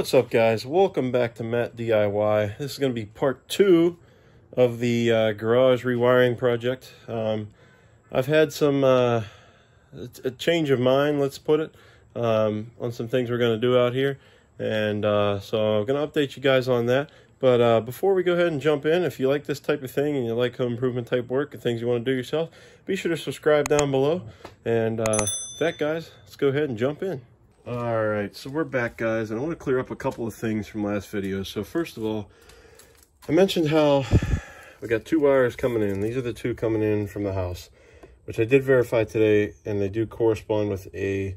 What's up, guys? Welcome back to MattDIY. This is going to be part 2 of the garage rewiring project. I've had some a change of mind, let's put it, on some things we're going to do out here, and so I'm going to update you guys on that. But before we go ahead and jump in, if you like this type of thing and you like home improvement type work and things you want to do yourself, be sure to subscribe down below. And with that, guys, let's go ahead and jump in. Alright, so we're back, guys, and I want to clear up a couple of things from last video. So first of all, I mentioned how we got 2 wires coming in. These are the 2 coming in from the house, which I did verify today, and they do correspond with a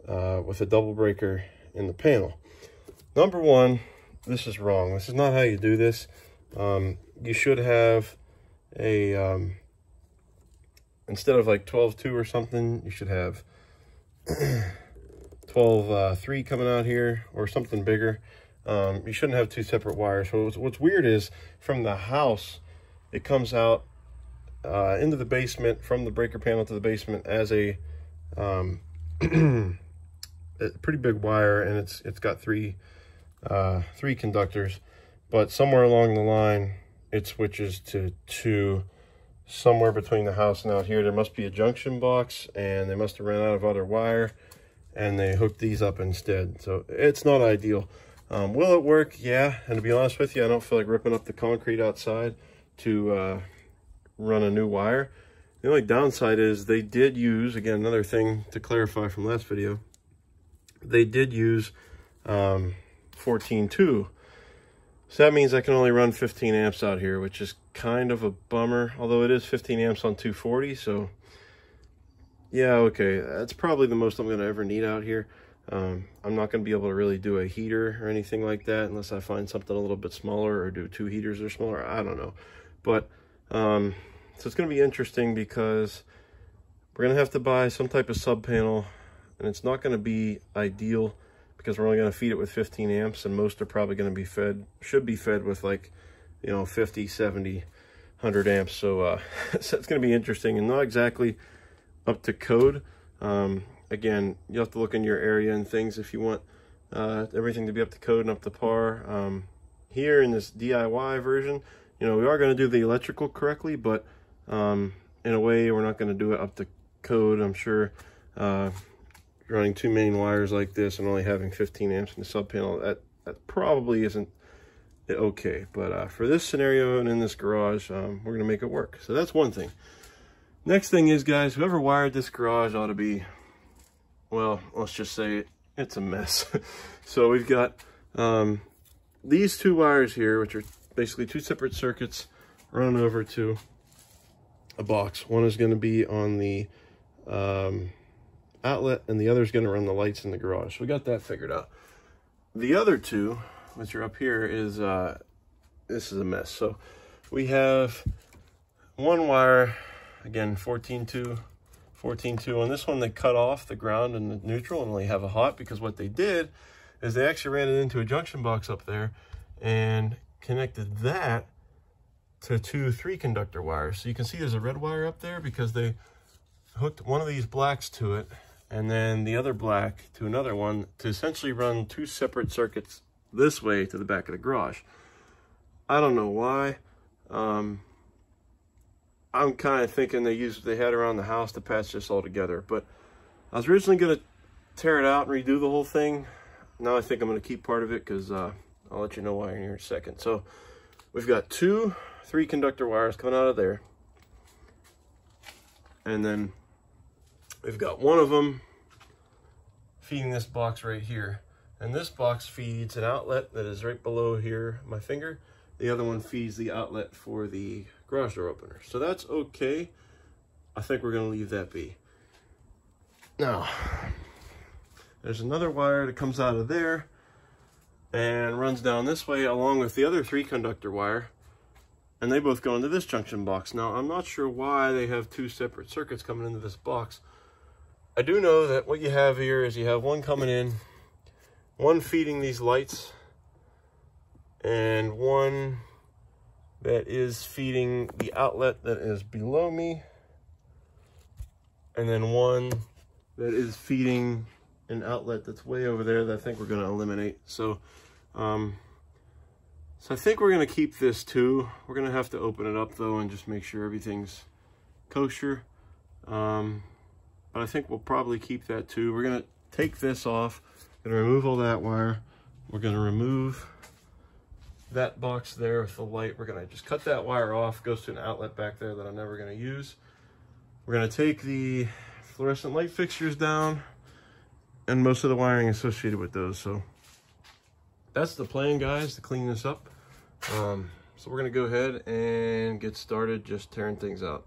double breaker in the panel. Number one, this is wrong. This is not how you do this. You should have a instead of like 12-2 or something, you should have 12-3 coming out here, or something bigger. You shouldn't have 2 separate wires. So what's weird is, from the house, it comes out into the basement, from the breaker panel to the basement, as a pretty big wire, and it's got three conductors. But somewhere along the line, it switches to 2. Somewhere between the house and out here, there must be a junction box, and they must have ran out of other wire, and they hooked these up instead. So it's not ideal. Will it work? Yeah. And to be honest with you, I don't feel like ripping up the concrete outside to run a new wire. The only downside is they did use, again, another thing to clarify from last video, they did use 14-2. So that means I can only run 15 amps out here, which is kind of a bummer, although it is 15 amps on 240. So yeah, okay, that's probably the most I'm going to ever need out here. I'm not going to be able to really do a heater or anything like that unless I find something a little bit smaller, or do 2 heaters or smaller. I don't know. But so it's going to be interesting, because we're going to have to buy some type of sub panel, and it's not going to be ideal because we're only going to feed it with 15 amps, and most are probably going to be should be fed with, like, you know, 50, 70, 100 amps. So, so it's going to be interesting and not exactly up to code. Again, you have to look in your area and things if you want everything to be up to code and up to par. Here in this DIY version, you know, we are going to do the electrical correctly, but in a way, we're not going to do it up to code. I'm sure running 2 main wires like this and only having 15 amps in the sub panel, that probably isn't okay. But for this scenario and in this garage, we're going to make it work. So that's one thing. Next thing is, guys, whoever wired this garage ought to be, well, let's just say it's a mess. So we've got these 2 wires here, which are basically 2 separate circuits running over to a box. One is going to be on the outlet, and the other is going to run the lights in the garage. So we got that figured out. The other 2, which are up here, is this is a mess. So we have one wire, again, 14-2. On this one, they cut off the ground and the neutral and only have a hot, because what they did is they actually ran it into a junction box up there and connected that to 2 3-conductor wires. So you can see there's a red wire up there because they hooked one of these blacks to it, and then the other black to another one, to essentially run 2 separate circuits this way to the back of the garage. I don't know why. I'm kind of thinking they used what they had around the house to patch this all together. But I was originally going to tear it out and redo the whole thing. Now I think I'm going to keep part of it, because I'll let you know why in here in a second. So we've got 2 3-conductor wires coming out of there. And then we've got one of them feeding this box right here. And this box feeds an outlet that is right below here, my finger. The other one feeds the outlet for the garage door opener. So that's okay. I think we're going to leave that be. Now, there's another wire that comes out of there and runs down this way along with the other 3-conductor wire. And they both go into this junction box. Now, I'm not sure why they have 2 separate circuits coming into this box. I do know that what you have here is you have one coming in, one feeding these lights, and one that is feeding the outlet that is below me, and then one that is feeding an outlet that's way over there that I think we're going to eliminate. So, so I think we're going to keep this too. We're going to have to open it up though and just make sure everything's kosher. But I think we'll probably keep that too. We're going to take this off. We're going to remove all that wire. We're going to remove that box there with the light. We're going to just cut that wire off. It goes to an outlet back there that I'm never going to use. We're going to take the fluorescent light fixtures down and most of the wiring associated with those. So that's the plan, guys, to clean this up. So we're going to go ahead and get started just tearing things out.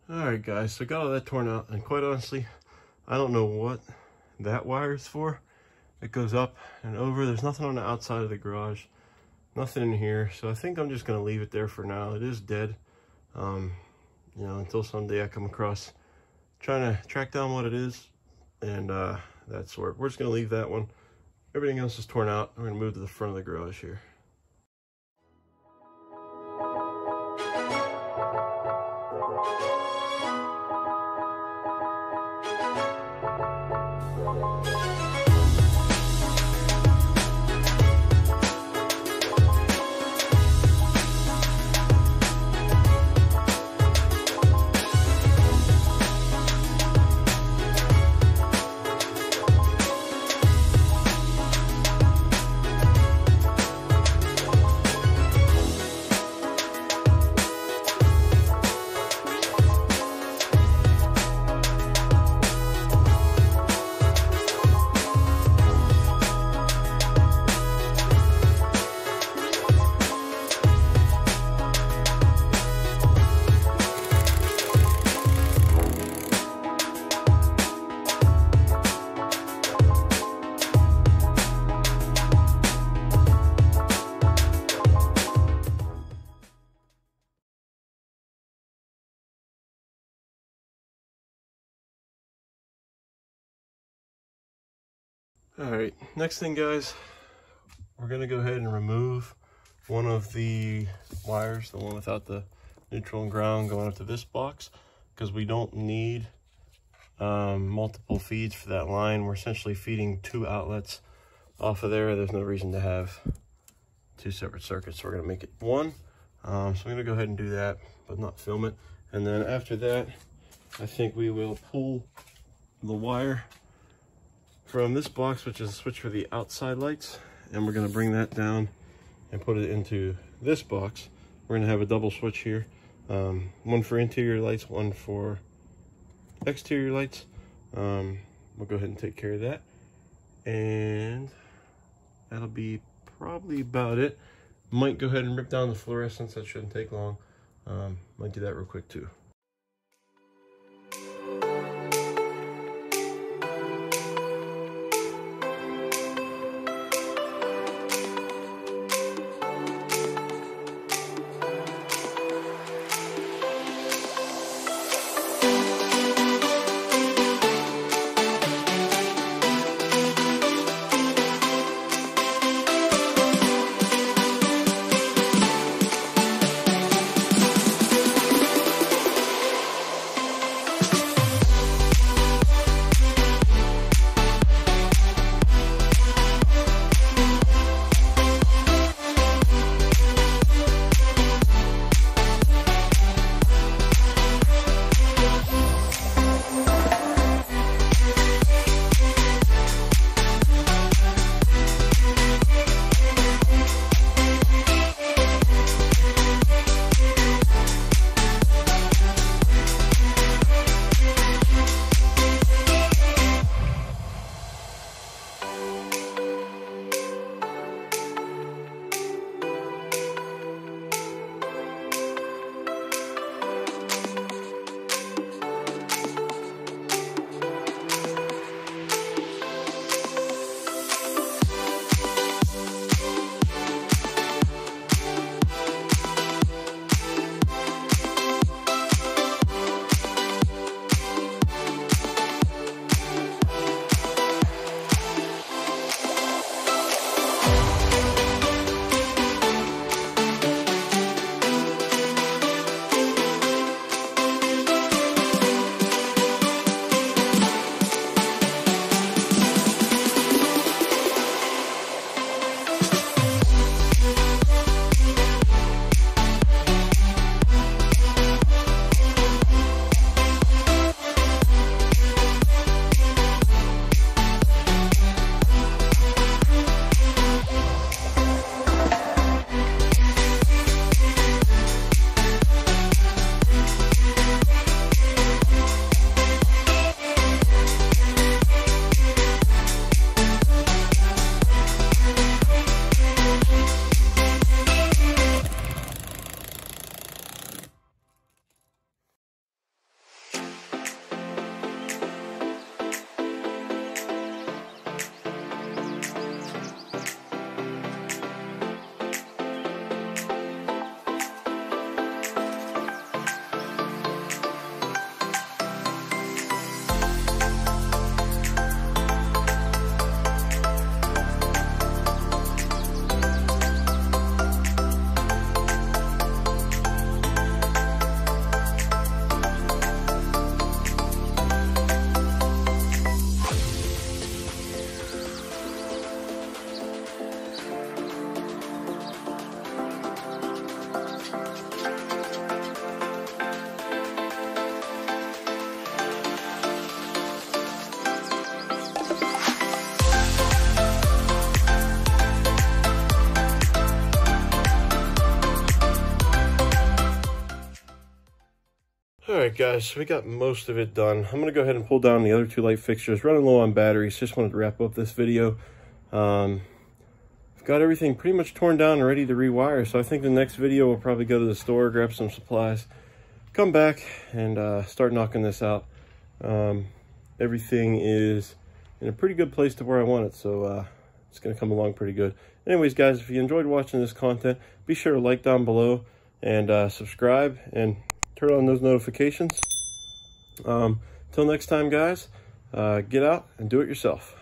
Alright guys, so I got all that torn out, and quite honestly, I don't know what that wire is for. It goes up and over. There's nothing on the outside of the garage, nothing in here, so I think I'm just going to leave it there for now. It is dead, you know, until someday I come across trying to track down what it is, and that sort. We're just going to leave that one. Everything else is torn out. I'm going to move to the front of the garage here. Alright, next thing guys, we're going to go ahead and remove one of the wires, the one without the neutral and ground going up to this box, because we don't need multiple feeds for that line. We're essentially feeding two outlets off of there. There's no reason to have two separate circuits, so we're going to make it one. So I'm gonna go ahead and do that, but not film it. And then after that, I think we will pull the wire from this box, which is a switch for the outside lights, and we're gonna bring that down and put it into this box. We're gonna have a double switch here, one for interior lights, one for exterior lights. We'll go ahead and take care of that, and that'll be probably about it. Might go ahead and rip down the fluorescents. That shouldn't take long. Might do that real quick too. Alright guys, so we got most of it done. I'm going to go ahead and pull down the other two light fixtures. Running low on batteries, just wanted to wrap up this video. I've got everything pretty much torn down and ready to rewire, so I think the next video we'll probably go to the store, grab some supplies, come back and start knocking this out. Everything is in a pretty good place to where I want it, so it's going to come along pretty good. Anyways guys, if you enjoyed watching this content, be sure to like down below and subscribe and turn on those notifications. Till next time guys, get out and do it yourself.